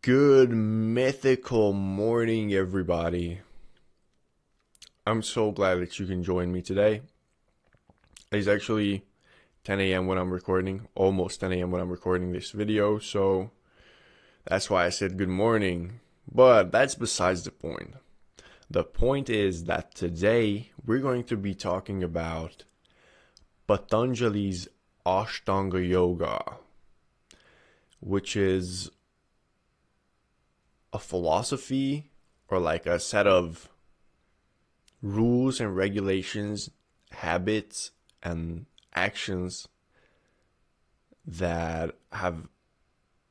Good mythical morning, everybody. I'm so glad that you can join me today. It's actually 10 a.m. when I'm recording, almost 10 a.m. when I'm recording this video, so that's why I said good morning. But that's besides the point. The point is that today we're going to be talking about Patanjali's Ashtanga Yoga, which is a philosophy or like a set of rules and regulations, habits, and actions that have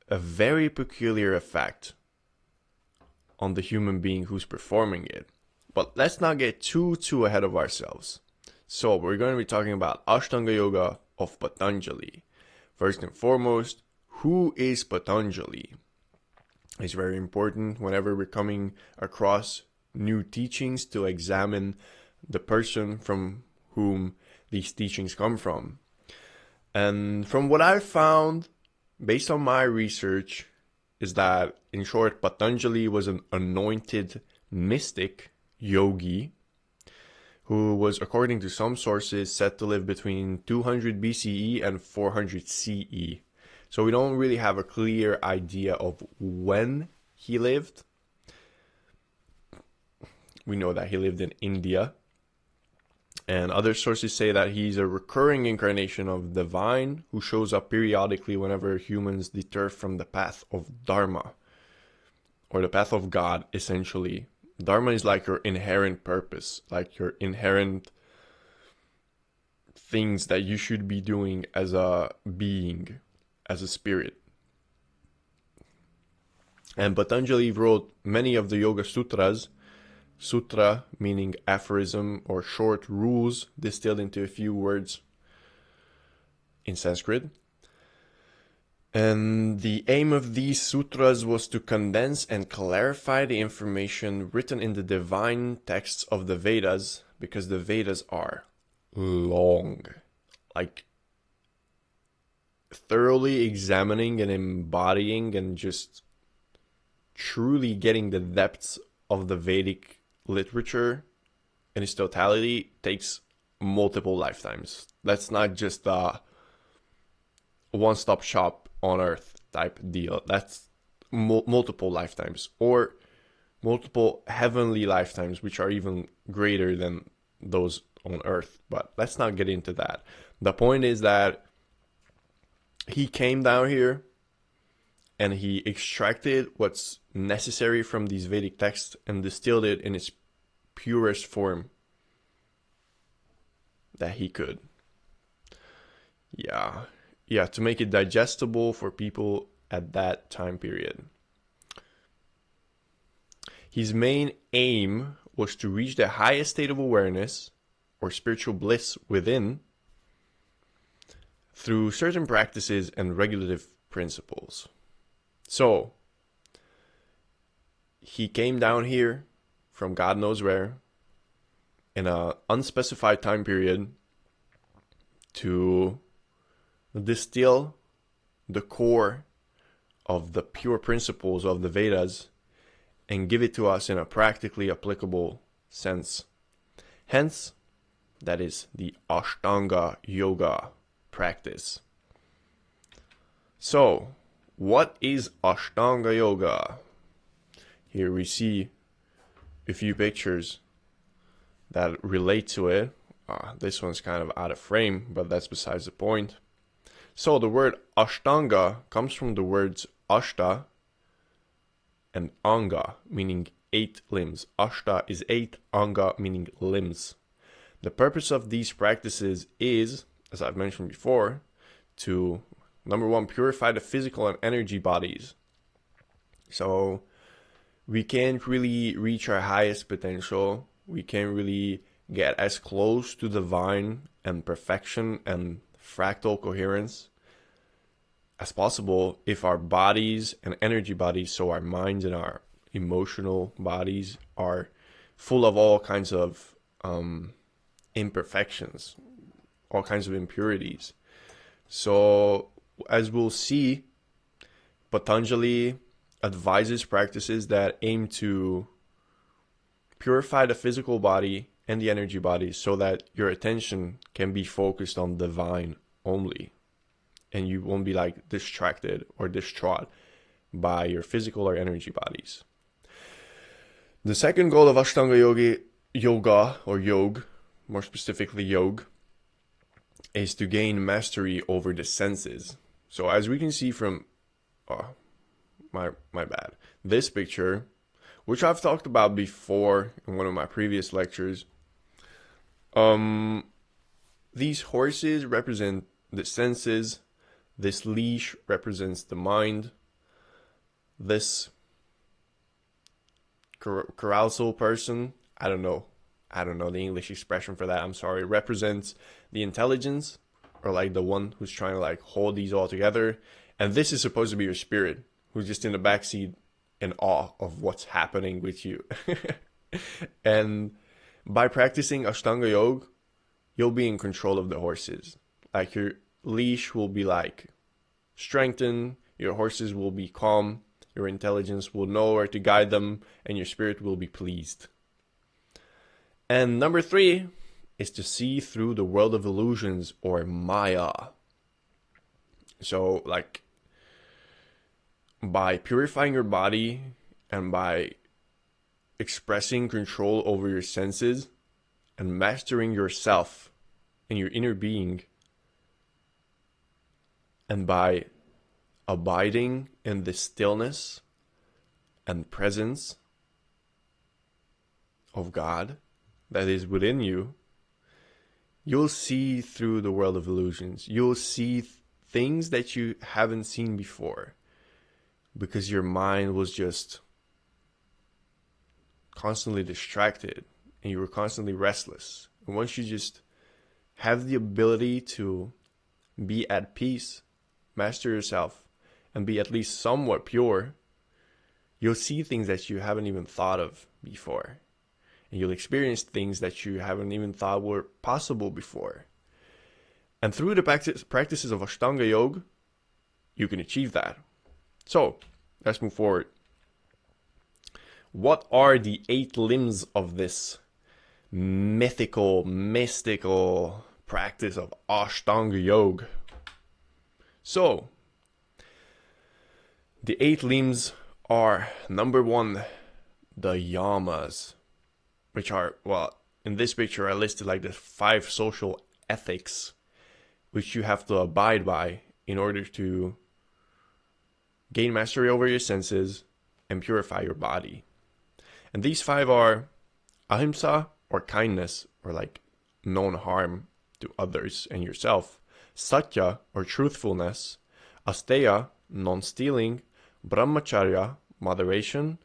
a very peculiar effect on the human being who's performing it. But let's not get too ahead of ourselves. So we're going to be talking about Ashtanga Yoga of Patanjali. First and foremost, who is Patanjali? It's very important whenever we're coming across new teachings to examine the person from whom these teachings come from. And from what I've found, based on my research, is that, in short, Patanjali was an anointed mystic yogi who was, according to some sources, said to live between 200 BCE and 400 CE. So we don't really have a clear idea of when he lived. We know that he lived in India. And other sources say that he's a recurring incarnation of the divine who shows up periodically whenever humans deter from the path of Dharma, or the path of God, essentially. Dharma is like your inherent purpose, like your inherent things that you should be doing as a being, as a spirit. And Patanjali wrote many of the Yoga Sutras. Sutra meaning aphorism or short rules distilled into a few words in Sanskrit. And the aim of these sutras was to condense and clarify the information written in the divine texts of the Vedas, because the Vedas are long. Like, thoroughly examining and embodying and just truly getting the depths of the Vedic literature in its totality takes multiple lifetimes. That's not just a one-stop shop on Earth type deal. That's multiple lifetimes, or multiple heavenly lifetimes, which are even greater than those on Earth. But let's not get into that. The point is that he came down here and he extracted what's necessary from these Vedic texts and distilled it in its purest form that he could. Yeah, to make it digestible for people at that time period. His main aim was to reach the highest state of awareness or spiritual bliss within through certain practices and regulative principles. So, he came down here from God knows where in an unspecified time period to distill the core of the pure principles of the Vedas and give it to us in a practically applicable sense. Hence, that is the Ashtanga Yoga practice. So, what is Ashtanga Yoga? Here we see a few pictures that relate to it. This one's kind of out of frame, but that's besides the point. So the word Ashtanga comes from the words Ashta and Anga, meaning 8 limbs. Ashta is 8, Anga meaning limbs. The purpose of these practices is, as I've mentioned before, to, number one, purify the physical and energy bodies. So we can't really reach our highest potential. We can't really get as close to divine and perfection and fractal coherence as possible if our bodies and energy bodies, so our minds and our emotional bodies, are full of all kinds of imperfections, all kinds of impurities. So, as we'll see, Patanjali advises practices that aim to purify the physical body and the energy body so that your attention can be focused on divine only. And you won't be like distracted or distraught by your physical or energy bodies. The second goal of Ashtanga Yoga or Yog, more specifically Yog, is to gain mastery over the senses. So as we can see from, my bad, this picture, which I've talked about before in one of my previous lectures, these horses represent the senses, this leash represents the mind, this carousal person, I don't know the English expression for that, I'm sorry, represents the intelligence, or like the one who's trying to like hold these all together. And this is supposed to be your spirit, who's just in the backseat in awe of what's happening with you. And by practicing Ashtanga Yoga, you'll be in control of the horses. Like your leash will be like strengthened, your horses will be calm, your intelligence will know where to guide them, and your spirit will be pleased. And number 3 is to see through the world of illusions, or Maya. So like by purifying your body and by expressing control over your senses and mastering yourself and your inner being, and by abiding in the stillness and presence of God that is within you, you'll see through the world of illusions. You'll see things that you haven't seen before because your mind was just constantly distracted and you were constantly restless. And once you just have the ability to be at peace, master yourself, and be at least somewhat pure, you'll see things that you haven't even thought of before. And you'll experience things that you haven't even thought were possible before. And through the practices of Ashtanga Yoga, you can achieve that. So, let's move forward. What are the 8 limbs of this mystical practice of Ashtanga Yoga? So, the 8 limbs are, number 1, the Yamas, which are, well, in this picture I listed like the 5 social ethics which you have to abide by in order to gain mastery over your senses and purify your body. And these 5 are ahimsa, or kindness, or like non-harm to others and yourself; satya, or truthfulness; asteya, non-stealing; brahmacharya, moderation;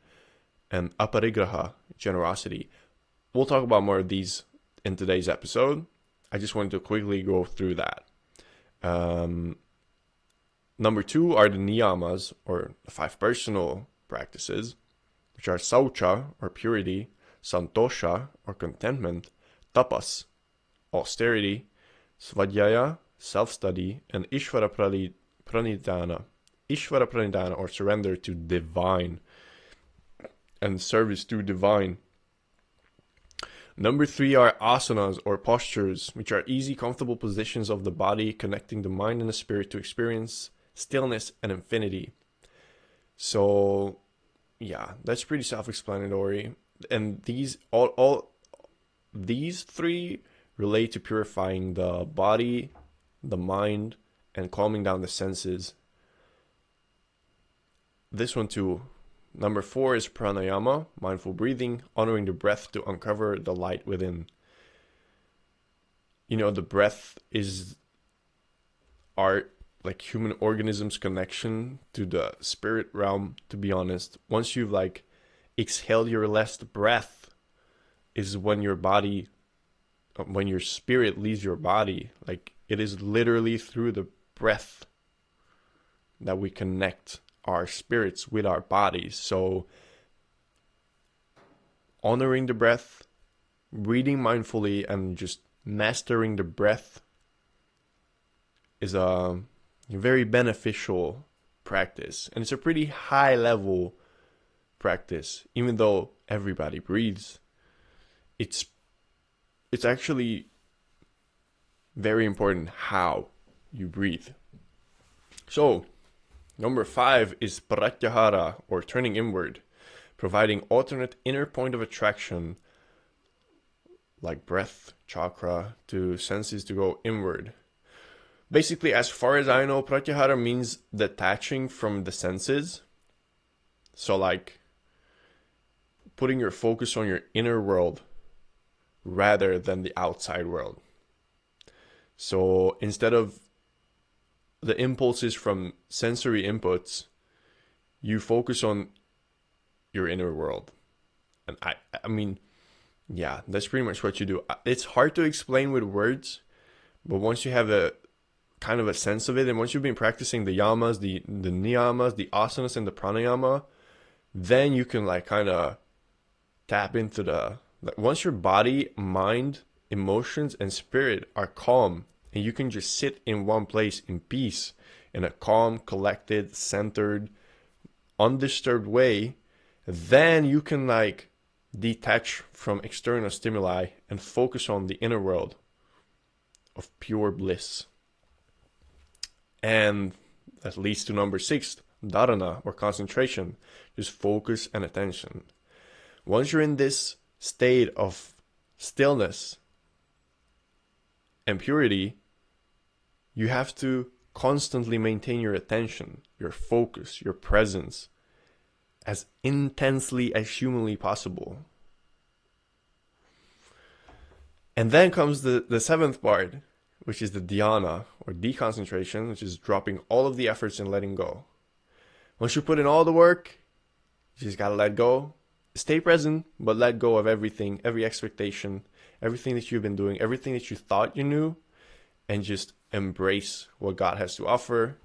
and aparigraha, generosity. We'll talk about more of these in today's episode. I just wanted to quickly go through that. Number 2 are the niyamas, or the 5 personal practices, which are saucha, or purity; santosha, or contentment; tapas, austerity; svadhyaya, self-study; and ishvara pranidhana, or surrender to divine and service to divine. Number 3 are asanas, or postures, which are easy, comfortable positions of the body connecting the mind and the spirit to experience stillness and infinity. So, yeah, that's pretty self-explanatory. And these these 3 relate to purifying the body, the mind, and calming down the senses. This one too. Number 4 is pranayama, mindful breathing, honoring the breath to uncover the light within. You know, the breath is our, like, human organism's connection to the spirit realm, to be honest. Once you've, like, exhaled your last breath is when your spirit leaves your body. Like, it is literally through the breath that we connect our spirits with our bodies. So honoring the breath, breathing mindfully, and just mastering the breath is very beneficial practice. And it's a pretty high level practice. Even though everybody breathes, it's actually very important how you breathe. So, number 5 is pratyahara, or turning inward, providing alternate inner point of attraction, like breath, chakra, to senses to go inward. Basically, as far as I know, pratyahara means detaching from the senses. So like putting your focus on your inner world rather than the outside world. So instead of the impulses from sensory inputs, you focus on your inner world. And I mean, yeah, that's pretty much what you do. It's hard to explain with words, but once you have a kind of a sense of it, and once you've been practicing the yamas, the niyamas, the asanas, and the pranayama, then you can like kind of tap into the, like, once your body, mind, emotions, and spirit are calm, and you can just sit in one place in peace, in a calm, collected, centered, undisturbed way, then you can like detach from external stimuli and focus on the inner world of pure bliss. And that leads to number 6, dharana, or concentration, just focus and attention. Once you're in this state of stillness and purity, you have to constantly maintain your attention, your focus, your presence as intensely as humanly possible. And then comes the 7th part, which is the dhyana, or deconcentration, which is dropping all of the efforts and letting go. Once you put in all the work, you just gotta let go. Stay present, but let go of everything, every expectation, everything that you've been doing, everything that you thought you knew, and just embrace what God has to offer.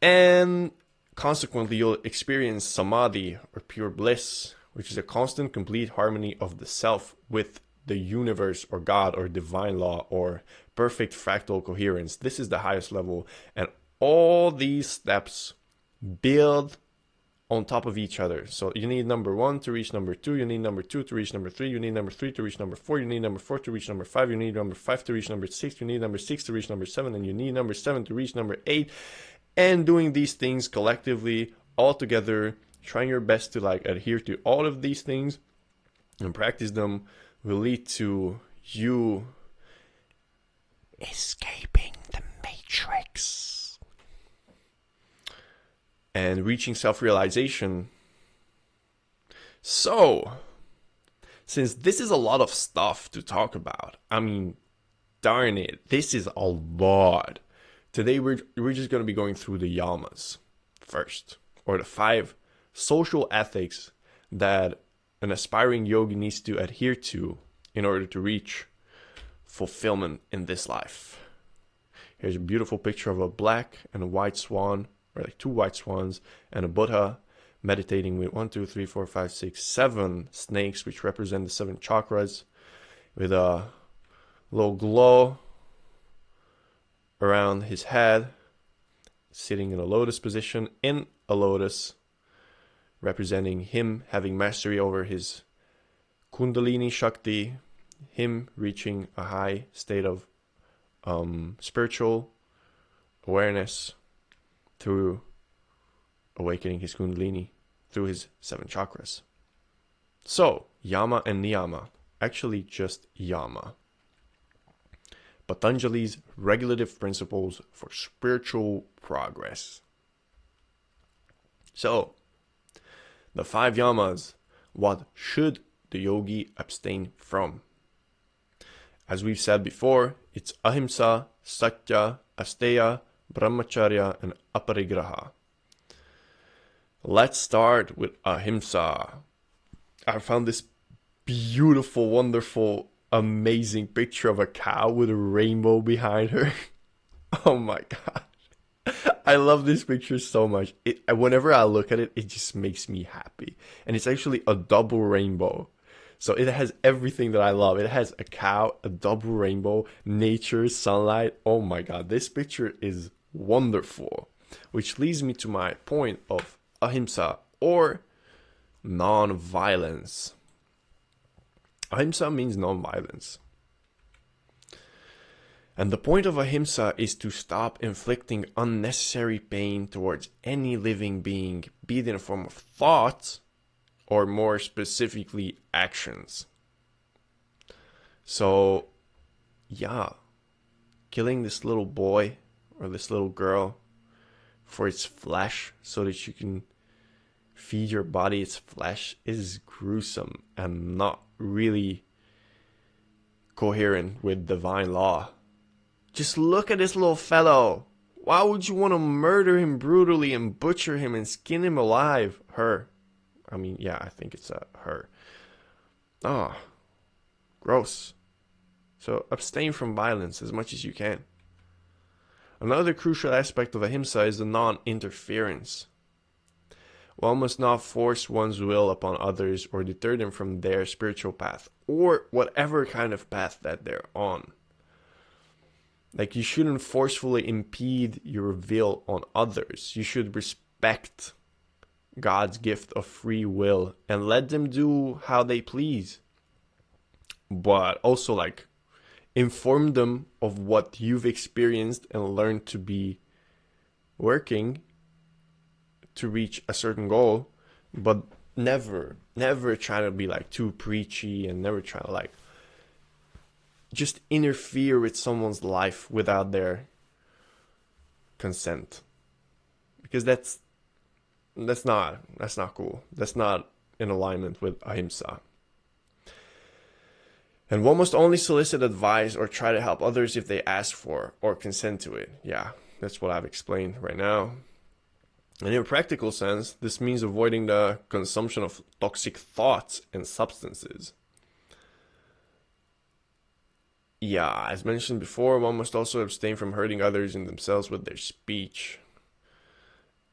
And consequently, you'll experience samadhi, or pure bliss, which is a constant, complete harmony of the self with the universe, or God, or divine law, or perfect fractal coherence. This is the highest level, and all these steps build on top of each other. So you need number 1 to reach number 2, you need number 2 to reach number 3, you need number 3 to reach number 4, you need number 4 to reach number 5, you need number 5 to reach number 6, you need number 6 to reach number 7, and you need number 7 to reach number 8. And doing these things collectively, all together, trying your best to like adhere to all of these things and practice them, will lead to you escaping the matrix and reaching self-realization. So, since this is a lot of stuff to talk about, I mean, darn it, this is a lot. Today we're just going to be going through the yamas first, or the 5 social ethics that an aspiring yogi needs to adhere to in order to reach fulfillment in this life. Here's a beautiful picture of a black and a white swan, or like 2 white swans, and a Buddha meditating with 1, 2, 3, 4, 5, 6, 7 snakes, which represent the 7 chakras, with a little glow around his head, sitting in a lotus position, in a lotus, representing him having mastery over his Kundalini Shakti, him reaching a high state of spiritual awareness through awakening his Kundalini through his 7 chakras. So, Yama and Niyama, actually just Yama. Patanjali's regulative principles for spiritual progress. So, the 5 yamas, what should the yogi abstain from? As we've said before, it's ahimsa, satya, asteya, brahmacharya, and aparigraha. Let's start with ahimsa. I found this beautiful, wonderful, amazing picture of a cow with a rainbow behind her. Oh my god. I love this picture so much. Whenever I look at it, it just makes me happy. And it's actually a double rainbow. So it has everything that I love. It has a cow, a double rainbow, nature, sunlight. Oh my god, this picture is wonderful. Which leads me to my point of ahimsa, or non-violence. Ahimsa means non-violence. And the point of ahimsa is to stop inflicting unnecessary pain towards any living being, be it in the form of thoughts or more specifically actions. So, yeah, killing this little boy or this little girl for its flesh so that you can feed your body its flesh is gruesome and not really coherent with divine law. Just look at this little fellow. Why would you want to murder him brutally and butcher him and skin him alive? Her. I mean, yeah, I think it's her. Ah, gross. So abstain from violence as much as you can. Another crucial aspect of ahimsa is the non-interference. One must not force one's will upon others or deter them from their spiritual path or whatever kind of path that they're on. Like, you shouldn't forcefully impede your will on others. You should respect God's gift of free will and let them do how they please. But also, like, inform them of what you've experienced and learned to be working to reach a certain goal. But never try to be, like, too preachy, and never try to, like, just interfere with someone's life without their consent, because that's not cool. That's not in alignment with ahimsa. And one must only solicit advice or try to help others if they ask for or consent to it. Yeah, that's what I've explained right now. And in a practical sense, this means avoiding the consumption of toxic thoughts and substances. Yeah, as mentioned before, one must also abstain from hurting others and themselves with their speech.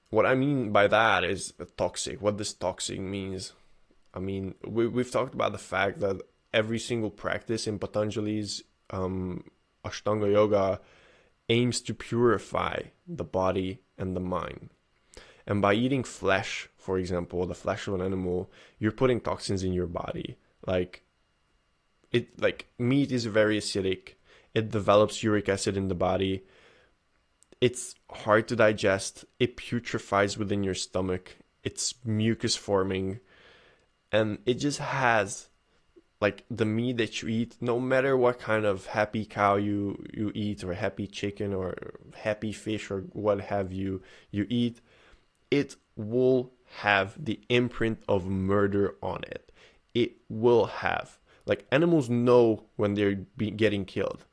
What I mean by that is toxic. What this toxic means. I mean, we've talked about the fact that every single practice in Patanjali's Ashtanga Yoga aims to purify the body and the mind. And by eating flesh, for example, the flesh of an animal, you're putting toxins in your body. Like meat is very acidic. It develops uric acid in the body. It's hard to digest. It putrefies within your stomach. It's mucus forming. And it just has, like, the meat that you eat, no matter what kind of happy cow you eat, or happy chicken, or happy fish, or what have you eat, it will have the imprint of murder on it. It will have. Like, animals know when they're getting killed.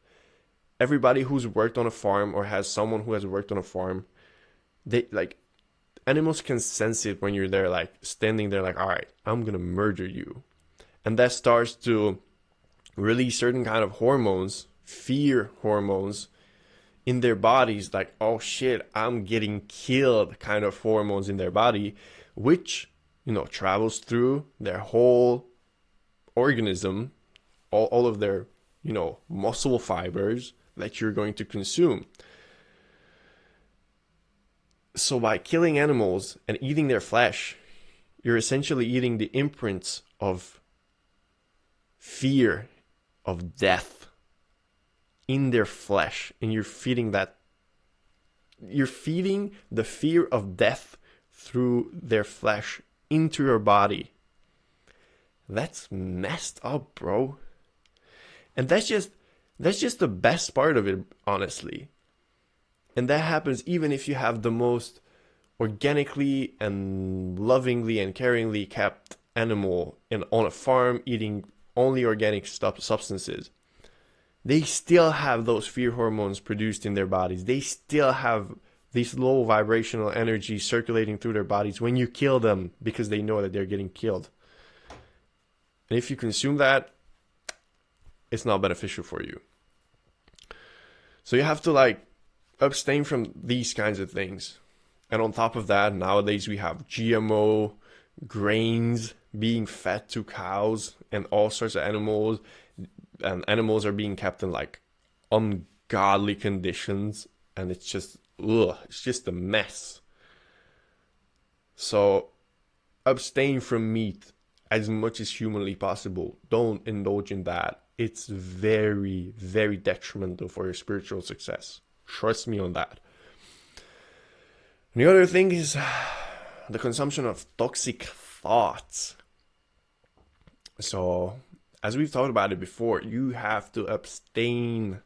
Everybody who's worked on a farm or has someone who has worked on a farm, they, like, animals can sense it when you're there, like, standing there, like, all right, I'm gonna murder you. And that starts to release certain kind of hormones, fear hormones, in their bodies, like, oh shit, I'm getting killed kind of hormones in their body, which, travels through their whole organism, all of their, muscle fibers that you're going to consume. So by killing animals and eating their flesh, you're essentially eating the imprints of fear of death in their flesh, and you're feeding the fear of death through their flesh into your body. That's messed up, bro. And that's just the best part of it, honestly. And that happens even if you have the most organically and lovingly and caringly kept animal on a farm eating only organic substances. They still have those fear hormones produced in their bodies. They still have these low vibrational energies circulating through their bodies when you kill them, because they know that they're getting killed. And if you consume that, it's not beneficial for you. So you have to, like, abstain from these kinds of things. And on top of that, nowadays we have GMO grains being fed to cows and all sorts of animals. And animals are being kept in, like, ungodly conditions. And it's just ugh, it's just a mess. So abstain from meat as much as humanly possible. Don't indulge in that. It's very, very detrimental for your spiritual success. Trust me on that. And the other thing is the consumption of toxic thoughts. So, as we've talked about it before, you have to abstain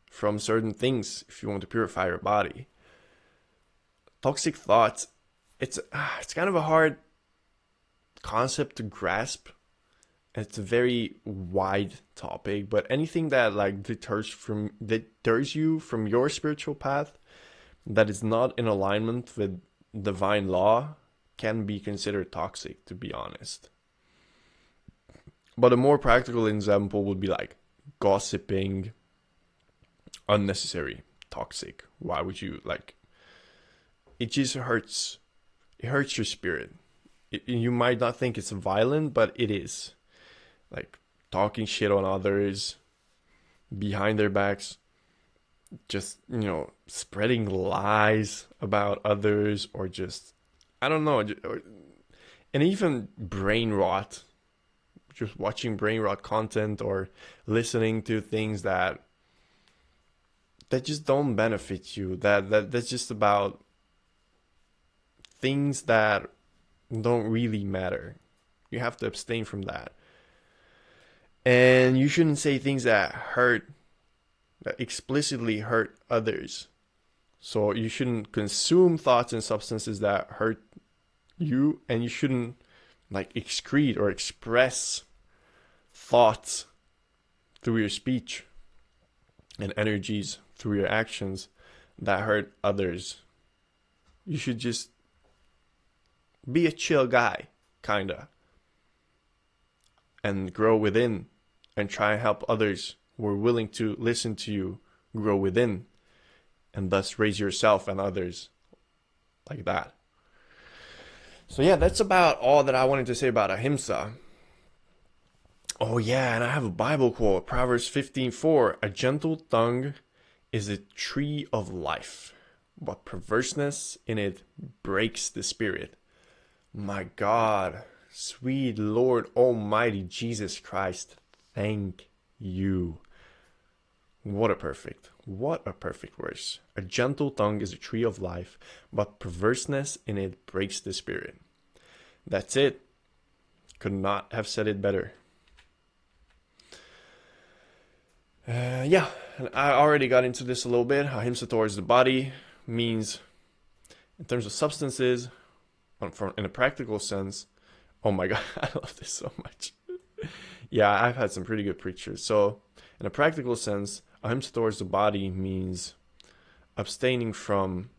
from certain things if you want to purify your body. Toxic thoughts, it's kind of a hard concept to grasp. It's a very wide topic, but anything that like deters you from your spiritual path, that is not in alignment with divine law, can be considered toxic, to be honest. But a more practical example would be like gossiping, unnecessary, toxic. Why would you like? It just hurts. It hurts your spirit. You might not think it's violent, but it is. Like talking shit on others behind their backs, just, spreading lies about others, or just, I don't know, and even brain rot, just watching brain rot content or listening to things that just don't benefit you, that's just about things that don't really matter. You have to abstain from that. And you shouldn't say things that explicitly hurt others. So you shouldn't consume thoughts and substances that hurt you, and you shouldn't like excrete or express thoughts through your speech and energies through your actions that hurt others. You should just be a chill guy, kinda, and grow within, and try and help others who are willing to listen to you grow within, and thus raise yourself and others like that. So yeah, that's about all that I wanted to say about ahimsa. Oh yeah, and I have a Bible quote, Proverbs 15:4. A gentle tongue is a tree of life, but perverseness in it breaks the spirit. My God, sweet Lord Almighty Jesus Christ, thank you. What a perfect verse. A gentle tongue is a tree of life, but perverseness in it breaks the spirit. That's it. Could not have said it better. Yeah, and I already got into this a little bit. Ahimsa towards the body means, in terms of substances, in a practical sense, oh my God, I love this so much. Yeah, I've had some pretty good preachers. So, in a practical sense, ahimsa towards the body means abstaining from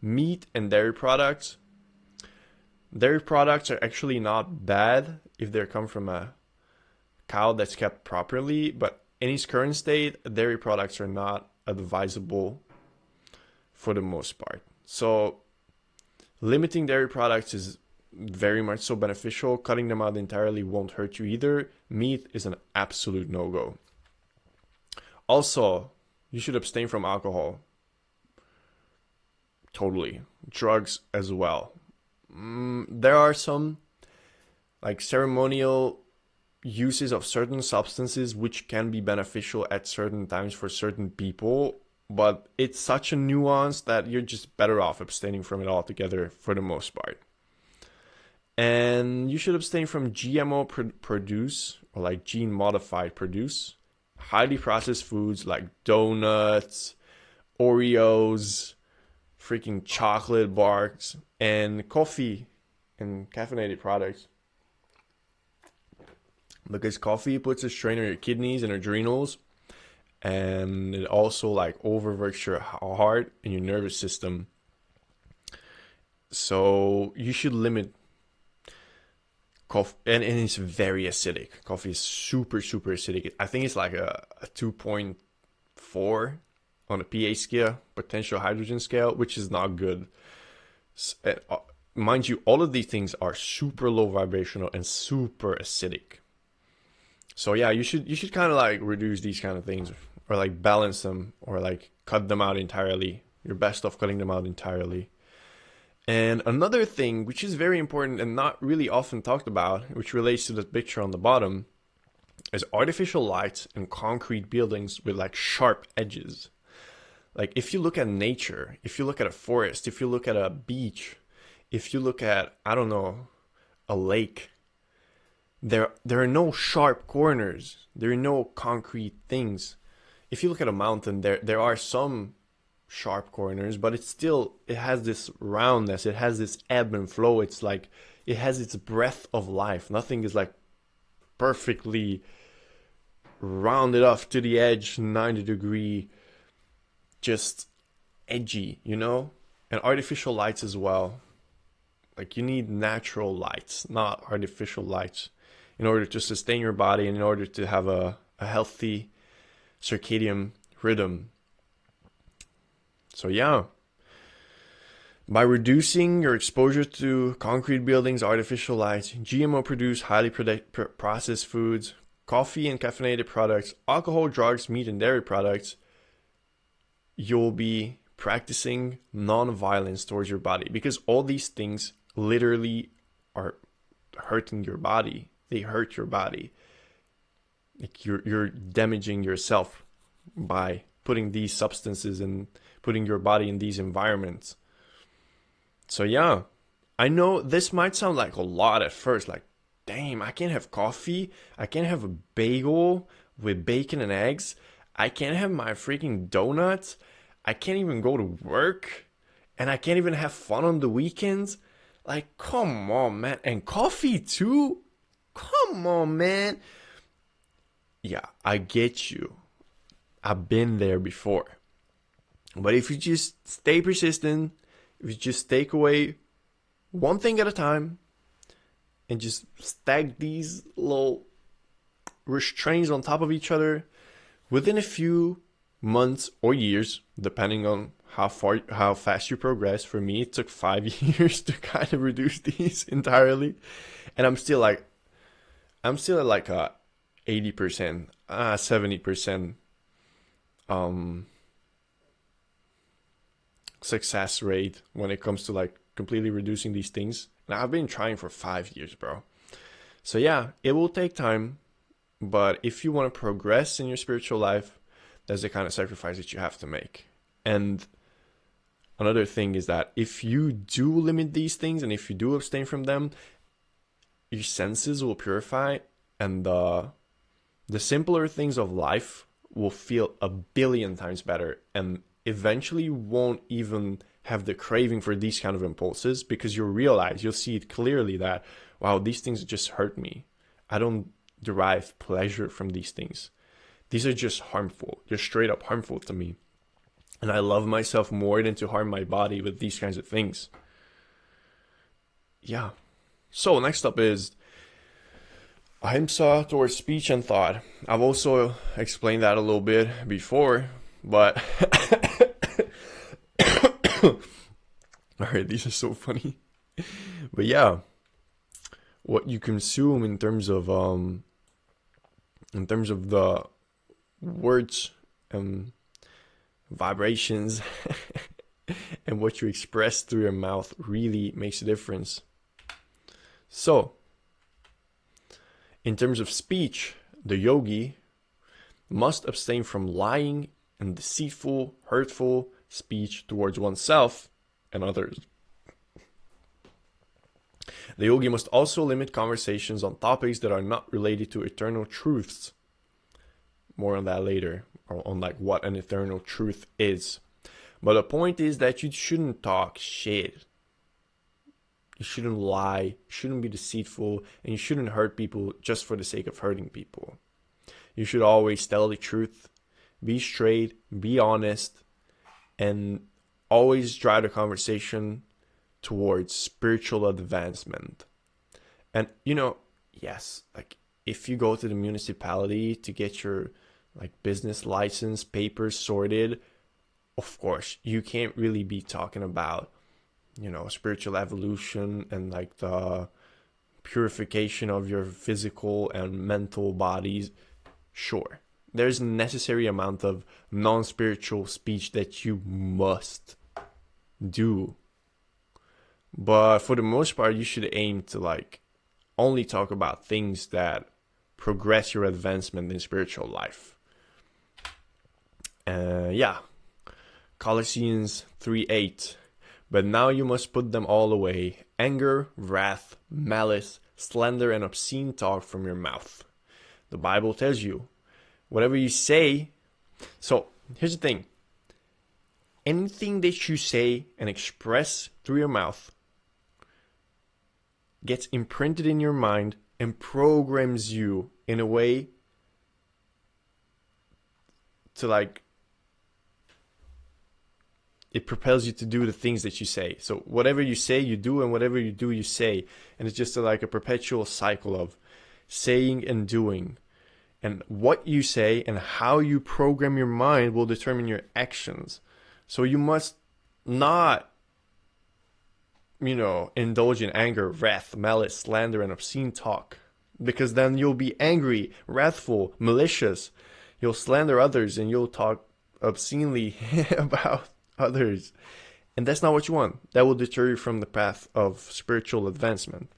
meat and dairy products. Dairy products are actually not bad if they come from a cow that's kept properly, but in its current state, dairy products are not advisable for the most part. So limiting dairy products is very much so beneficial. Cutting them out entirely won't hurt you either. Meat is an absolute no-go. Also, you should abstain from alcohol. Totally. Drugs as well. There are some like ceremonial uses of certain substances which can be beneficial at certain times for certain people, but it's such a nuance that you're just better off abstaining from it altogether for the most part. And you should abstain from GMO produce, or like gene modified produce, highly processed foods like donuts, Oreos, freaking chocolate bars, and coffee and caffeinated products. Because coffee puts a strain on your kidneys and adrenals, and it also like overworks your heart and your nervous system. So you should limit coffee, and it's very acidic. Coffee is super acidic. I think it's like a 2.4 on a pH scale, potential hydrogen scale, which is not good. Mind you, all of these things are super low vibrational and super acidic. So yeah, you should kind of like reduce these kind of things, or like balance them, or like cut them out entirely. You're best off cutting them out entirely. And another thing, which is very important and not really often talked about, which relates to the picture on the bottom, is artificial lights and concrete buildings with like sharp edges. Like if you look at nature, if you look at a forest, if you look at a beach, if you look at, I don't know, a lake, there are no sharp corners. There are no concrete things. If you look at a mountain, there are some sharp corners, but it has this roundness. It has this ebb and flow. It's like it has its breath of life. Nothing is like perfectly rounded off to the edge, 90-degree, just edgy, you know? And artificial lights as well. Like you need natural lights, not artificial lights, in order to sustain your body and in order to have a healthy circadian rhythm. So yeah, by reducing your exposure to concrete buildings, artificial lights, GMO-produced, highly processed foods, coffee and caffeinated products, alcohol, drugs, meat and dairy products, you'll be practicing non-violence towards your body, because all these things literally are hurting your body. They hurt your body. Like you're damaging yourself by putting these substances and putting your body in these environments. So yeah, I know this might sound like a lot at first, like, damn, I can't have coffee, I can't have a bagel with bacon and eggs, I can't have my freaking donuts, I can't even go to work, and I can't even have fun on the weekends. Like, come on, man. And coffee too? Come on, man. Yeah, I get you. I've been there before. But if you just stay persistent, if you just take away one thing at a time and just stack these little restraints on top of each other, within a few months or years, depending on how fast you progress. For me, it took 5 years to kind of reduce these entirely, and I'm still at like a 80%, 70% success rate when it comes to like completely reducing these things. And I've been trying for 5 years, bro. So yeah, it will take time, but if you want to progress in your spiritual life, that's the kind of sacrifice that you have to make. And another thing is that if you do limit these things and if you do abstain from them, your senses will purify, and the simpler things of life will feel 1,000,000,000 times better, and eventually you won't even have the craving for these kind of impulses, because you'll see it clearly that, wow, these things just hurt me. I don't derive pleasure from these things. These are just harmful. They're straight up harmful to me. And I love myself more than to harm my body with these kinds of things. Yeah. So next up is ahimsa towards speech and thought. I've also explained that a little bit before, but alright, these are so funny. But yeah, what you consume in terms of the words and vibrations and what you express through your mouth really makes a difference. So, in terms of speech, the yogi must abstain from lying and deceitful, hurtful speech towards oneself and others. The yogi must also limit conversations on topics that are not related to eternal truths. More on that later, or on like what an eternal truth is. But the point is that you shouldn't talk shit. You shouldn't lie, you shouldn't be deceitful, and you shouldn't hurt people just for the sake of hurting people. You should always tell the truth, be straight, be honest, and always drive the conversation towards spiritual advancement. And yes, like if you go to the municipality to get your like business license papers sorted, of course you can't really be talking about spiritual evolution and like the purification of your physical and mental bodies. Sure, there's a necessary amount of non-spiritual speech that you must do. But for the most part, you should aim to like only talk about things that progress your advancement in spiritual life. Yeah. Colossians 3:8. But now you must put them all away: anger, wrath, malice, slander, and obscene talk from your mouth. The Bible tells you, whatever you say. So here's the thing. Anything that you say and express through your mouth gets imprinted in your mind and programs you in a way to like, it propels you to do the things that you say. So whatever you say, you do, and whatever you do, you say. And it's just like a perpetual cycle of saying and doing. And what you say and how you program your mind will determine your actions. So you must not, indulge in anger, wrath, malice, slander, and obscene talk. Because then you'll be angry, wrathful, malicious. You'll slander others and you'll talk obscenely about others. And that's not what you want. That will deter you from the path of spiritual advancement.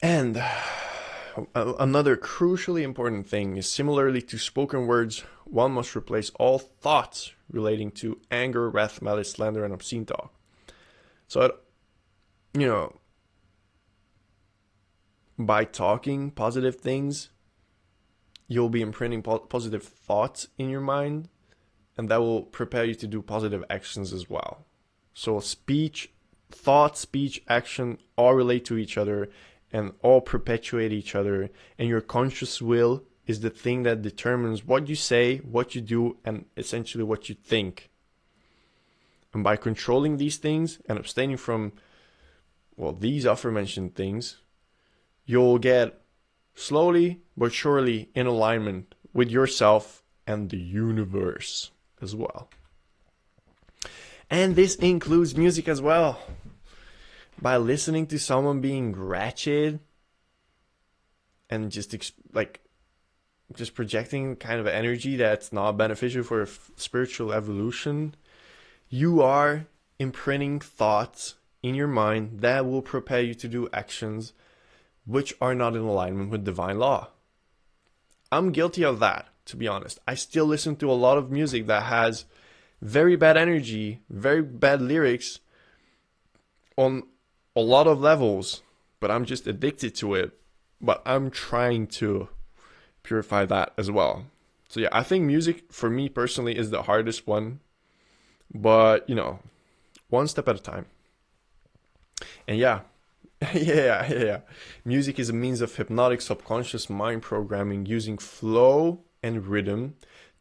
And another crucially important thing is, similarly to spoken words, one must replace all thoughts relating to anger, wrath, malice, slander, and obscene talk. So, by talking positive things, you'll be imprinting positive thoughts in your mind, and that will prepare you to do positive actions as well. So thought, speech, action all relate to each other and all perpetuate each other. And your conscious will is the thing that determines what you say, what you do, and essentially what you think. And by controlling these things and abstaining from, these aforementioned things, you'll get slowly but surely in alignment with yourself and the universe as well. And this includes music as well. By listening to someone being ratchet and just projecting kind of energy that's not beneficial for spiritual evolution, you are imprinting thoughts in your mind that will prepare you to do actions which are not in alignment with divine law. I'm guilty of that, to be honest. I still listen to a lot of music that has very bad energy, very bad lyrics on a lot of levels, but I'm just addicted to it. But I'm trying to purify that as well. So yeah, I think music for me personally is the hardest one, but one step at a time. And yeah. Music is a means of hypnotic subconscious mind programming using flow and rhythm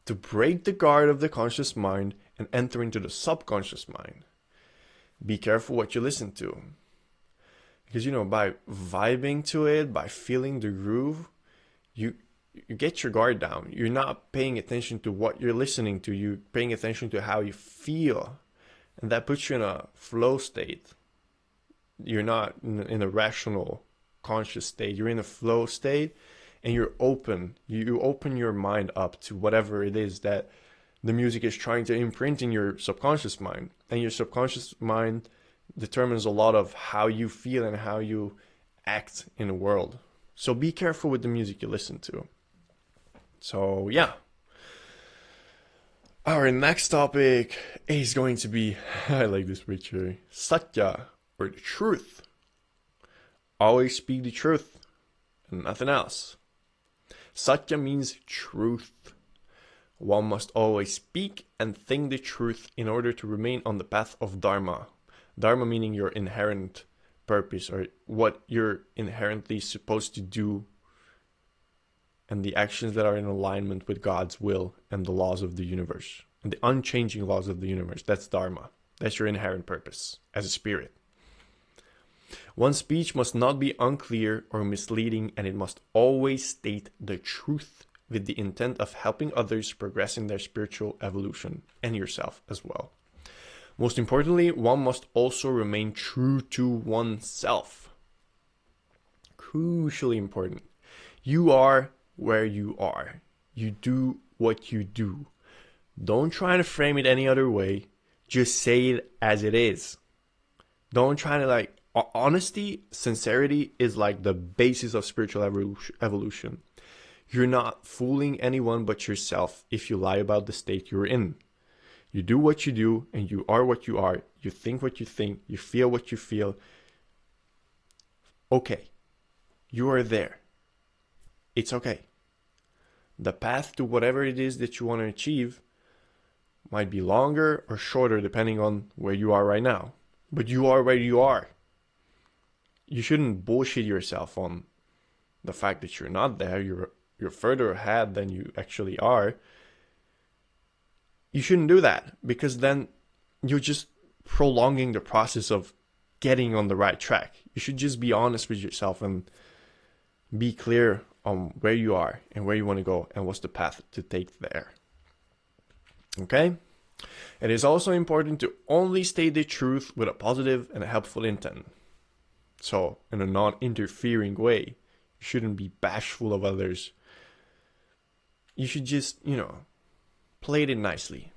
to break the guard of the conscious mind and enter into the subconscious mind. Be careful what you listen to. Because, by vibing to it, by feeling the groove, you get your guard down. You're not paying attention to what you're listening to. You're paying attention to how you feel. And that puts you in a flow state. You're not in a rational, conscious state. You're in a flow state, and you're open. You open your mind up to whatever it is that the music is trying to imprint in your subconscious mind. And your subconscious mind determines a lot of how you feel and how you act in the world. So be careful with the music you listen to. So yeah. Our next topic is going to be, I like this picture, Satya, or the truth. Always speak the truth and nothing else. Satya means truth. One must always speak and think the truth in order to remain on the path of Dharma. Dharma meaning your inherent purpose, or what you're inherently supposed to do, and the actions that are in alignment with God's will and the laws of the universe, and the unchanging laws of the universe. That's Dharma. That's your inherent purpose as a spirit. One's speech must not be unclear or misleading, and it must always state the truth with the intent of helping others progress in their spiritual evolution, and yourself as well. Most importantly, one must also remain true to oneself. Crucially important. You are where you are. You do what you do. Don't try to frame it any other way. Just say it as it is. Don't try to honesty, sincerity is like the basis of spiritual evolution. You're not fooling anyone but yourself if you lie about the state you're in. You do what you do, and you are what you are. You think what you think. You feel what you feel. Okay. You are there. It's okay. The path to whatever it is that you want to achieve might be longer or shorter depending on where you are right now. But you are where you are. You shouldn't bullshit yourself on the fact that you're not there. You're further ahead than you actually are. You shouldn't do that, because then you're just prolonging the process of getting on the right track. You should just be honest with yourself and be clear on where you are and where you want to go and what's the path to take there. Okay? It is also important to only state the truth with a positive and a helpful intent. So, in a non-interfering way. You shouldn't be bashful of others. You should just, play it nicely.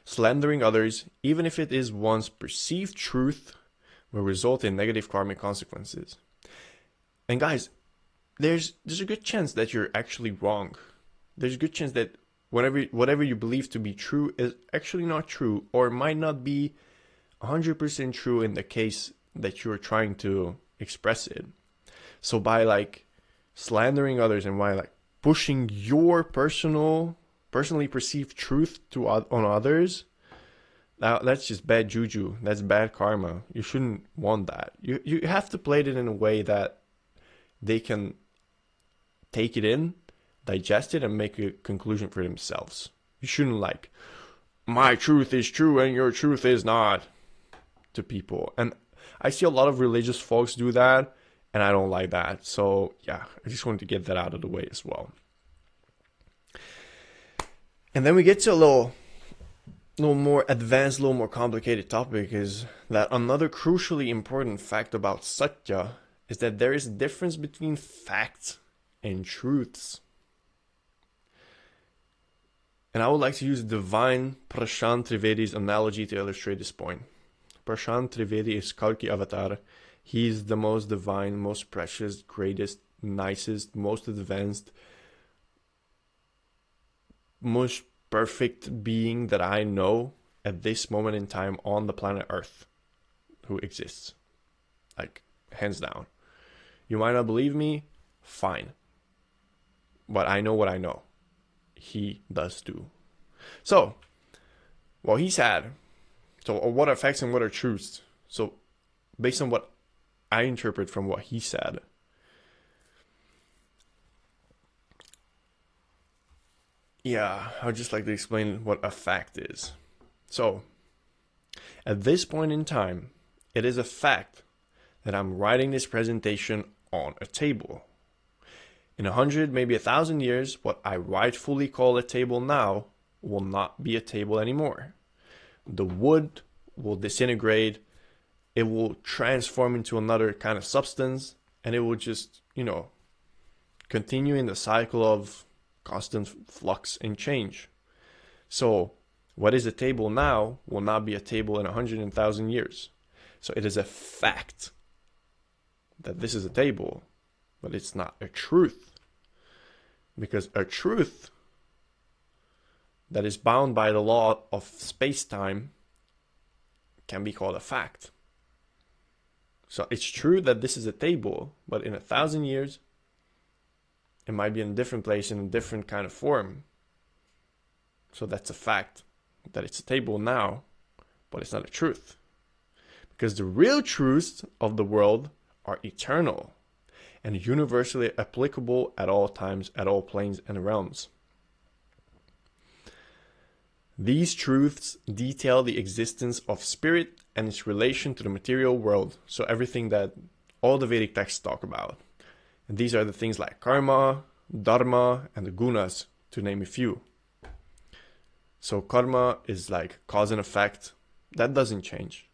Slandering others, even if it is one's perceived truth, will result in negative karmic consequences. And guys, there's a good chance that you're actually wrong. There's a good chance that whatever you believe to be true is actually not true, or might not be 100% true in the case that you're trying to express it. So by slandering others and by pushing your personally perceived truth on others, that's just bad juju. That's bad karma. You shouldn't want that. You have to play it in a way that they can take it in, digest it, and make a conclusion for themselves. You shouldn't my truth is true and your truth is not, to people. And I see a lot of religious folks do that, and I don't like that. So yeah, I just wanted to get that out of the way as well. And then we get to a little more advanced, a little more complicated topic, is that another crucially important fact about Satya is that there is a difference between facts and truths. And I would like to use divine Prashant Trivedi's analogy to illustrate this point. Prashant Trivedi is Kalki avatar. He's the most divine, most precious, greatest, nicest, most advanced, most perfect being that I know at this moment in time on the planet Earth who exists. Hands down. You might not believe me, fine. But I know what I know. He does too. So, what he said, what are facts and what are truths? So, based on what I interpret from what he said, I would just like to explain what a fact is. So, at this point in time, it is a fact that I'm writing this presentation on a table. In 100, maybe 1,000 years, what I rightfully call a table now will not be a table anymore. The wood will disintegrate, it will transform into another kind of substance, and it will just, continue in the cycle of constant flux and change. So, what is a table now will not be a table in 100,000 years. So it is a fact that this is a table, but it's not a truth. Because a truth that is bound by the law of space-time can be called a fact. So it's true that this is a table, but in 1,000 years, it might be in a different place, in a different kind of form. So that's a fact that it's a table now, but it's not a truth. Because the real truths of the world are eternal and universally applicable at all times, at all planes and realms. These truths detail the existence of spirit and its relation to the material world. So everything that all the Vedic texts talk about. And these are the things like karma, dharma, and the gunas, to name a few. So karma is like cause and effect. That doesn't change.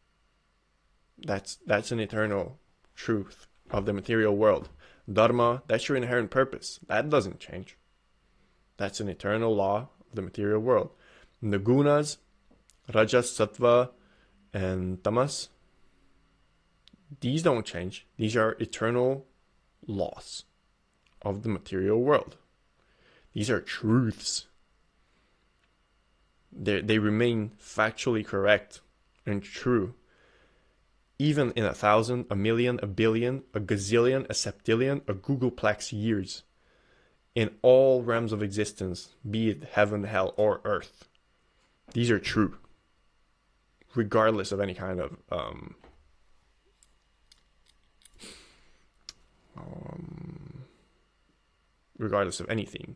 That's an eternal truth of the material world. Dharma, that's your inherent purpose. That doesn't change. That's an eternal law of the material world. And the gunas, Rajas, Sattva, and Tamas, these don't change. These are eternal laws of the material world. These are truths. They remain factually correct and true. Even in 1,000, a million, a billion, a gazillion, a septillion, a googolplex years. In all realms of existence, be it heaven, hell, or earth. These are true. Regardless of any kind of regardless of anything.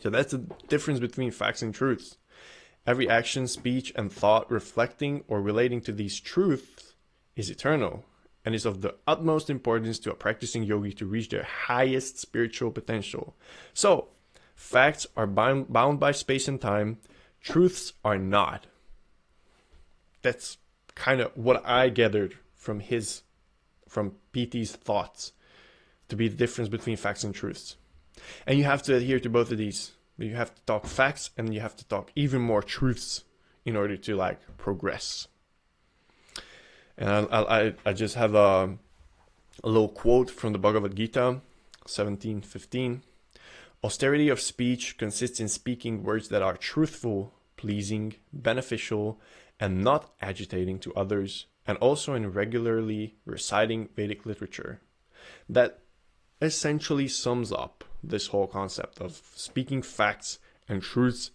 So that's the difference between facts and truths. Every action, speech, and thought reflecting or relating to these truths is eternal and is of the utmost importance to a practicing yogi to reach their highest spiritual potential. So, facts are bound by space and time. Truths are not. That's kind of what I gathered from PT's thoughts to be the difference between facts and truths. And you have to adhere to both of these. You have to talk facts and you have to talk even more truths in order to progress. And I just have a little quote from the Bhagavad Gita 17:15. Austerity of speech consists in speaking words that are truthful, pleasing, beneficial, and not agitating to others, and also in regularly reciting Vedic literature. That essentially sums up this whole concept of speaking facts and truths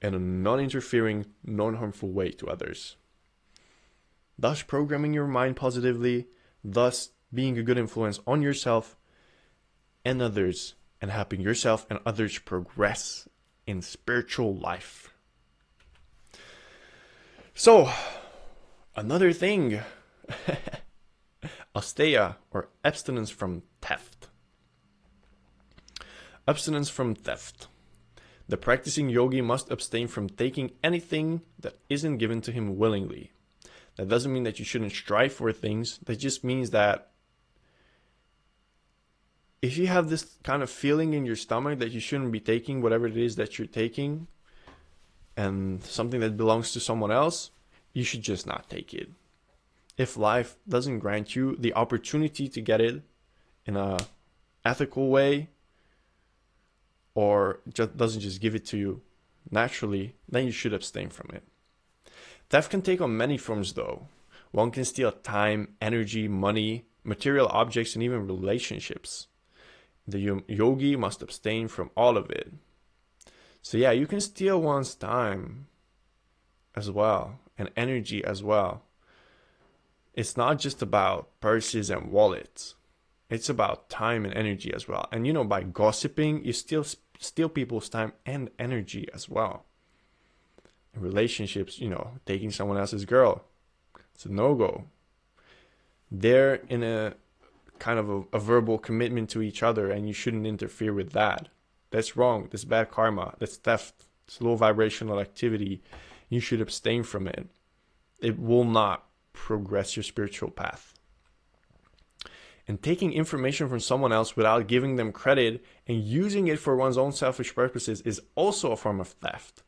in a non-interfering, non-harmful way to others. Thus programming your mind positively, thus being a good influence on yourself and others, and helping yourself and others progress in spiritual life. So, another thing, asteya, or abstinence from theft. Abstinence from theft. The practicing yogi must abstain from taking anything that isn't given to him willingly. That doesn't mean that you shouldn't strive for things. That just means that if you have this kind of feeling in your stomach that you shouldn't be taking whatever it is that you're taking, and something that belongs to someone else, you should just not take it. If life doesn't grant you the opportunity to get it in a ethical way, or doesn't just give it to you naturally, then you should abstain from it. Theft can take on many forms though. One can steal time, energy, money, material objects, and even relationships. The yogi must abstain from all of it. So yeah, you can steal one's time as well, and energy as well. It's not just about purses and wallets. It's about time and energy as well. And by gossiping, you steal people's time and energy as well. In relationships, taking someone else's girl, it's a no-go. They're in a kind of a verbal commitment to each other, and you shouldn't interfere with that. That's wrong. That's bad karma. That's theft. It's low vibrational activity. You should abstain from it. It will not progress your spiritual path. And taking information from someone else without giving them credit and using it for one's own selfish purposes is also a form of theft.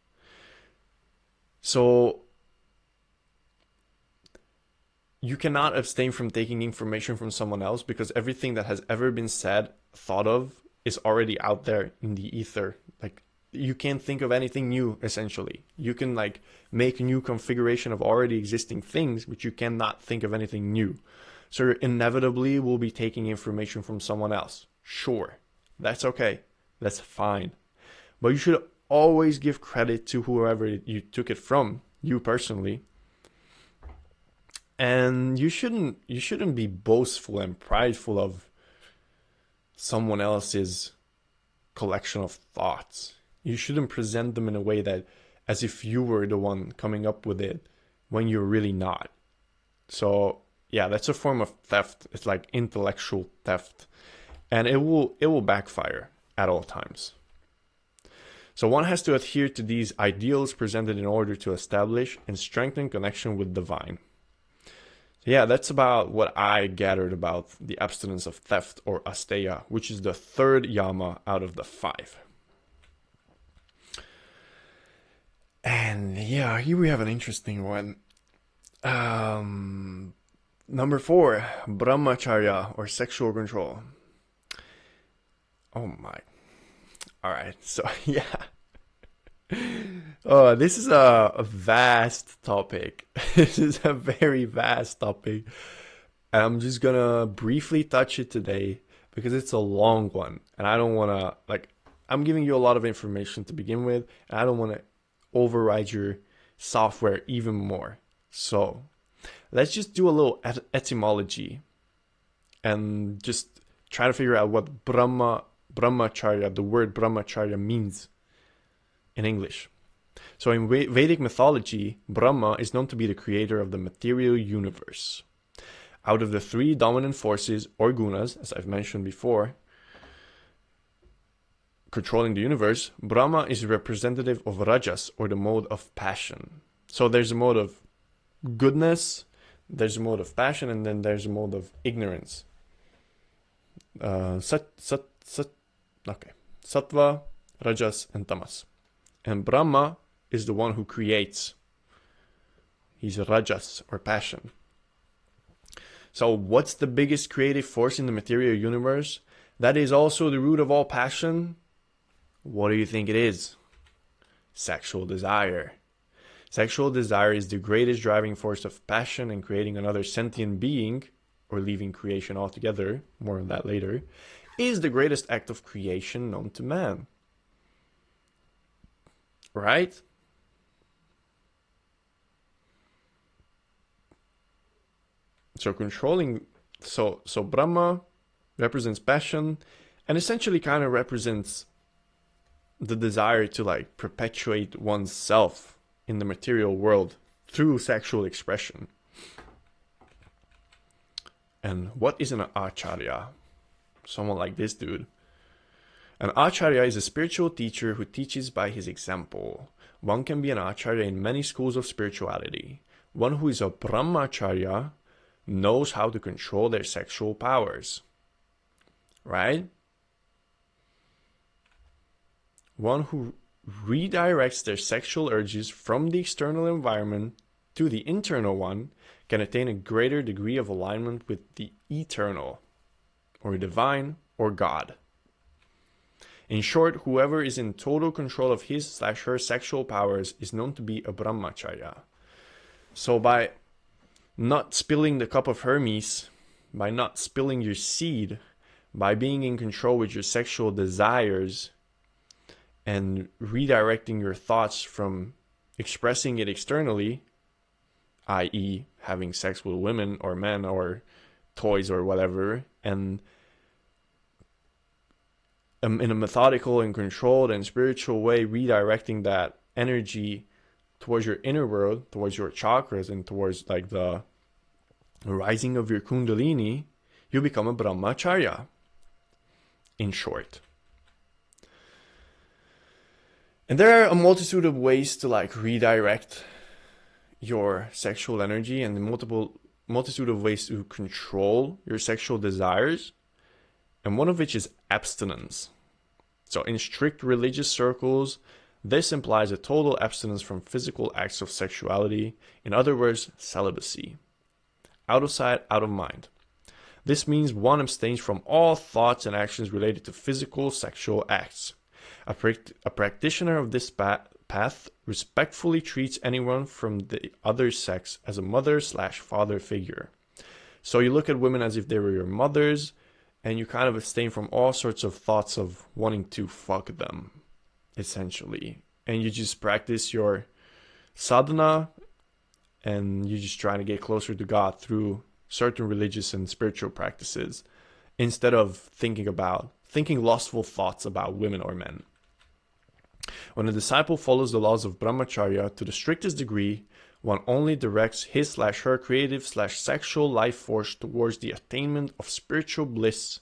So you cannot abstain from taking information from someone else because everything that has ever been said, thought of, is already out there in the ether. You can't think of anything new, essentially. You can make a new configuration of already existing things, but you cannot think of anything new. So inevitably will be taking information from someone else. Sure, that's okay. That's fine. But you should always give credit to whoever you took it from, you personally. And you shouldn't be boastful and prideful of someone else's collection of thoughts. You shouldn't present them in a way that as if you were the one coming up with it when you're really not. So yeah, that's a form of theft. It's like intellectual theft, and it will backfire at all times. So one has to adhere to these ideals presented in order to establish and strengthen connection with divine. Yeah, that's about what I gathered about the abstinence of theft, or asteya, which is the third yama out of the 5. And yeah, here we have an interesting one. Number 4, brahmacharya, or sexual control. Oh my. All right. So yeah. Oh, this is a vast topic. This is a very vast topic. And I'm just gonna briefly touch it today because it's a long one. And I don't wanna, like, I'm giving you a lot of information to begin with, and I don't wanna override your software even more. So let's just do a little etymology and just try to figure out what brahmacharya, the word brahmacharya, means in English. So in Vedic mythology, Brahma is known to be the creator of the material universe. Out of the 3 dominant forces, or gunas, as I've mentioned before, controlling the universe, Brahma is representative of Rajas, or the mode of passion. So there's a mode of goodness, there's a mode of passion, and then there's a mode of ignorance. Sattva, Rajas, and Tamas. And Brahma is the one who creates. He's a Rajas, or passion. So what's the biggest creative force in the material universe? That is also the root of all passion. What do you think it is? Sexual desire. Sexual desire is the greatest driving force of passion, and creating another sentient being, or leaving creation altogether, more on that later, is the greatest act of creation known to man. Right? So Brahma represents passion, and essentially kind of represents the desire to, like, perpetuate oneself in the material world through sexual expression. And what is an acharya? Someone like this dude. An acharya is a spiritual teacher who teaches by his example. One can be an acharya in many schools of spirituality. One who is a brahmacharya knows how to control their sexual powers. Right? One who redirects their sexual urges from the external environment to the internal one can attain a greater degree of alignment with the eternal, or divine, or God. In short, whoever is in total control of his/her sexual powers is known to be a brahmacharya. So by not spilling the cup of Hermes, by not spilling your seed, by being in control with your sexual desires, and redirecting your thoughts from expressing it externally, i.e. having sex with women or men or toys or whatever, and in a methodical and controlled and spiritual way, redirecting that energy towards your inner world, towards your chakras, and towards, like, the rising of your kundalini, you become a brahmacharya, in short. And there are a multitude of ways to, like, redirect your sexual energy, and a multitude of ways to control your sexual desires, and one of which is abstinence. So in strict religious circles, this implies a total abstinence from physical acts of sexuality, in other words, celibacy. Out of sight, out of mind. This means one abstains from all thoughts and actions related to physical sexual acts. A practitioner of this path respectfully treats anyone from the other sex as a mother/father figure. So you look at women as if they were your mothers, and you kind of abstain from all sorts of thoughts of wanting to fuck them, essentially. And you just practice your sadhana, and you're just trying to get closer to God through certain religious and spiritual practices, instead of thinking lustful thoughts about women or men. When a disciple follows the laws of brahmacharya to the strictest degree, one only directs his/her creative/sexual life force towards the attainment of spiritual bliss,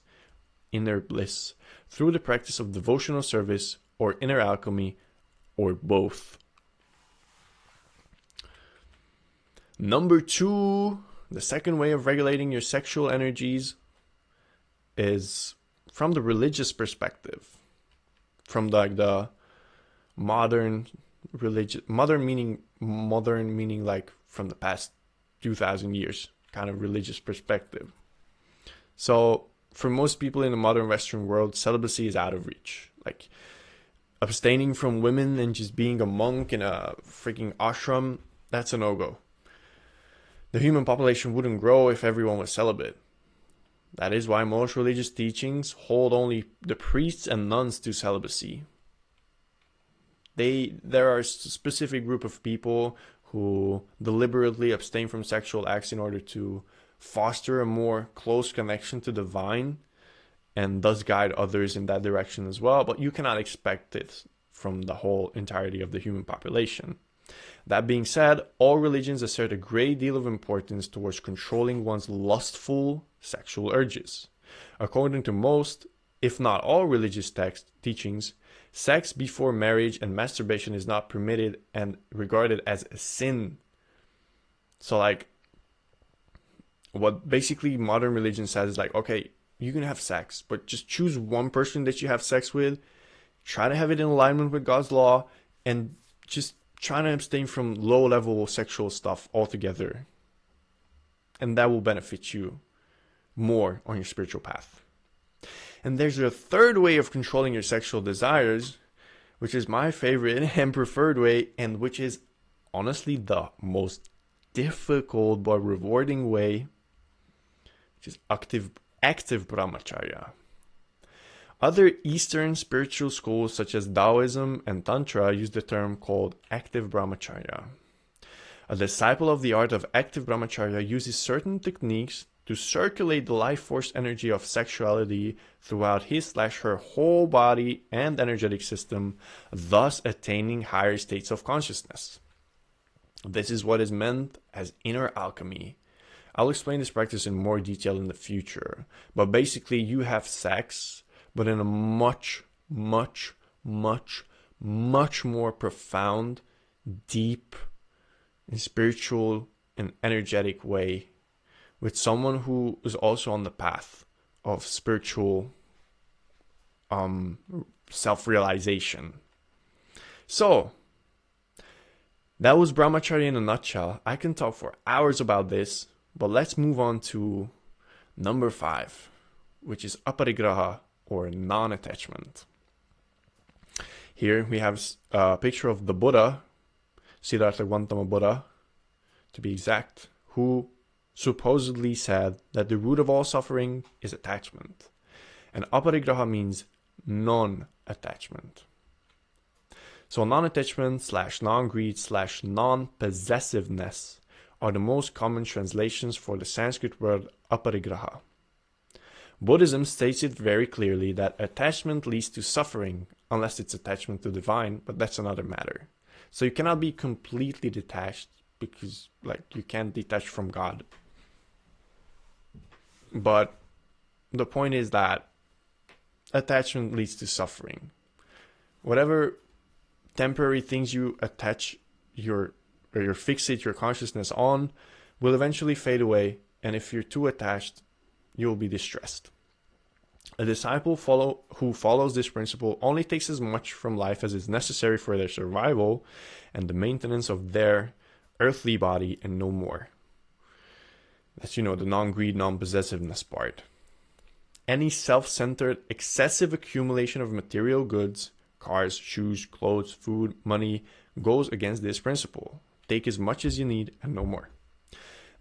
inner bliss, through the practice of devotional service or inner alchemy, or both. Number 2, The second way of regulating your sexual energies is from the religious perspective, from the modern modern meaning like from the past 2000 years kind of religious perspective. So for most people in the modern Western world, celibacy is out of reach. Like abstaining from women and just being a monk in a freaking ashram, that's a no-go. The human population wouldn't grow if everyone was celibate. That is why most religious teachings hold only the priests and nuns to celibacy. There are a specific group of people who deliberately abstain from sexual acts in order to foster a more close connection to the divine and thus guide others in that direction as well. But you cannot expect it from the whole entirety of the human population. That being said, all religions assert a great deal of importance towards controlling one's lustful sexual urges. According to most, if not all religious teachings, sex before marriage and masturbation is not permitted and regarded as a sin. So like, what basically modern religion says is like, okay, you can have sex, but just choose one person that you have sex with, try to have it in alignment with God's law, and just try to abstain from low-level sexual stuff altogether. And that will benefit you more on your spiritual path. And there's a third way of controlling your sexual desires, which is my favorite and preferred way, and which is honestly the most difficult but rewarding way, which is active brahmacharya. Other Eastern spiritual schools such as Taoism and Tantra use the term called active brahmacharya. A disciple of the art of active brahmacharya uses certain techniques to circulate the life force energy of sexuality throughout his/her whole body and energetic system, thus attaining higher states of consciousness. This is what is meant as inner alchemy. I'll explain this practice in more detail in the future, but basically you have sex, but in a much, much, much, much more profound, deep, and spiritual and energetic way with someone who is also on the path of spiritual self-realization. So, that was brahmacharya in a nutshell. I can talk for hours about this, but let's move on to number 5, which is aparigraha, or non-attachment. Here we have a picture of the Buddha, Siddhartha Gautama Buddha, to be exact, who supposedly said that the root of all suffering is attachment. And aparigraha means non-attachment. So non-attachment / non-greed / non-possessiveness are the most common translations for the Sanskrit word aparigraha. Buddhism states it very clearly that attachment leads to suffering, unless it's attachment to divine, but that's another matter. So you cannot be completely detached, because like you can't detach from God. But the point is that attachment leads to suffering. Whatever temporary things you attach you fixate your consciousness on will eventually fade away, and if you're too attached, you will be distressed. A disciple who follows this principle only takes as much from life as is necessary for their survival and the maintenance of their earthly body and no more. That's, the non-greed, non-possessiveness part. Any self-centered, excessive accumulation of material goods, cars, shoes, clothes, food, money, goes against this principle. Take as much as you need and no more.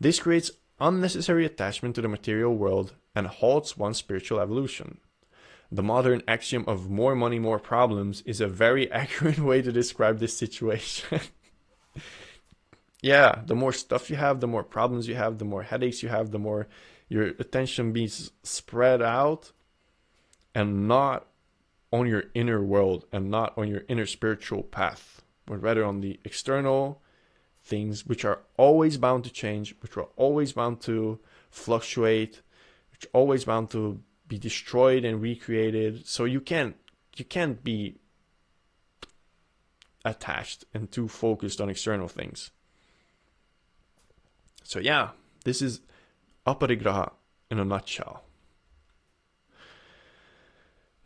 This creates unnecessary attachment to the material world and halts one's spiritual evolution. The modern axiom of more money, more problems is a very accurate way to describe this situation. Yeah, the more stuff you have, the more problems you have, the more headaches you have, the more your attention being spread out and not on your inner world and not on your inner spiritual path, but rather on the external things which are always bound to change, which are always bound to fluctuate, which are always bound to be destroyed and recreated. So you can't be attached and too focused on external things. So yeah, This is aparigraha in a nutshell.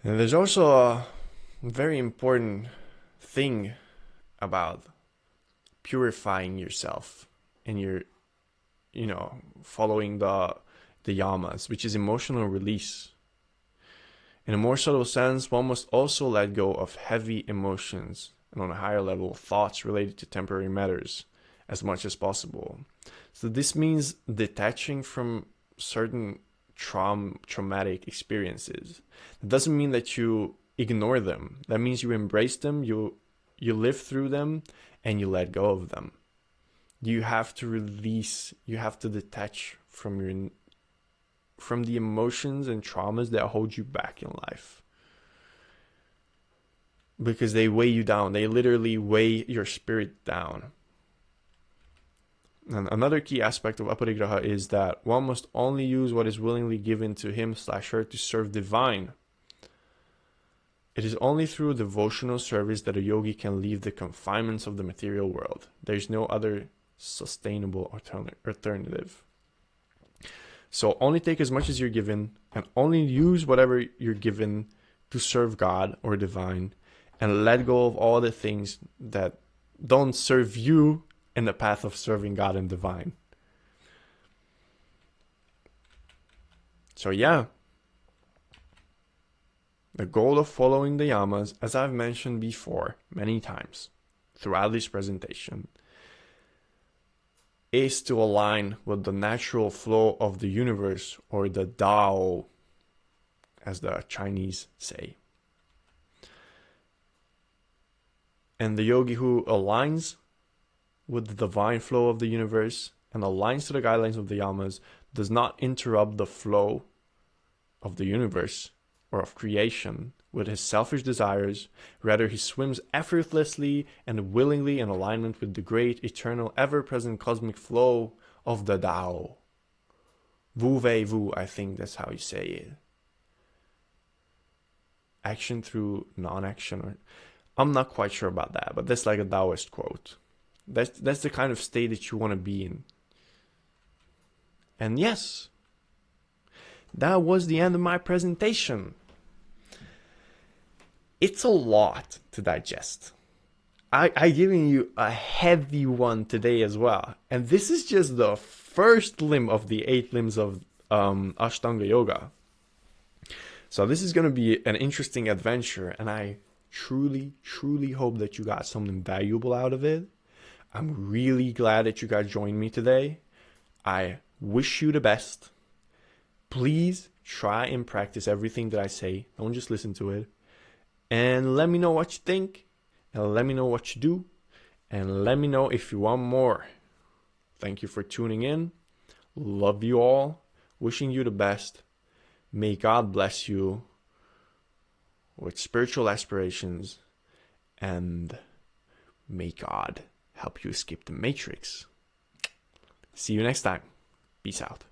And there's also a very important thing about purifying yourself and your, following the yamas, which is emotional release. In a more subtle sense, one must also let go of heavy emotions and on a higher level, thoughts related to temporary matters as much as possible. So this means detaching from certain traumatic experiences. It doesn't mean that you ignore them. That means you embrace them, you live through them, and you let go of them. You have to release, you have to detach from the emotions and traumas that hold you back in life. Because they weigh you down. They literally weigh your spirit down. And another key aspect of aparigraha is that one must only use what is willingly given to him/her to serve divine. It is only through devotional service that a yogi can leave the confinements of the material world. There is no other sustainable alternative. So only take as much as you're given, and only use whatever you're given to serve God or divine, and let go of all the things that don't serve you in the path of serving God and divine. So yeah, the goal of following the yamas, as I've mentioned before many times throughout this presentation, is to align with the natural flow of the universe, or the Tao, as the Chinese say. And the yogi who aligns with the divine flow of the universe and aligns to the guidelines of the yamas does not interrupt the flow of the universe or of creation with his selfish desires. Rather, he swims effortlessly and willingly in alignment with the great, eternal, ever-present cosmic flow of the Tao. Wu Wei Wu, I think that's how you say it. Action through non-action. I'm not quite sure about that, but that's like a Taoist quote. That's the kind of state that you want to be in. And yes, that was the end of my presentation. It's a lot to digest. I given you a heavy one today as well. And this is just the first limb of the 8 limbs of Ashtanga Yoga. So this is going to be an interesting adventure, and I truly, truly hope that you got something valuable out of it. I'm really glad that you guys joined me today. I wish you the best. Please try and practice everything that I say. Don't just listen to it. And let me know what you think. And let me know what you do. And let me know if you want more. Thank you for tuning in. Love you all. Wishing you the best. May God bless you with spiritual aspirations. And may God help you escape the matrix. See you next time. Peace out.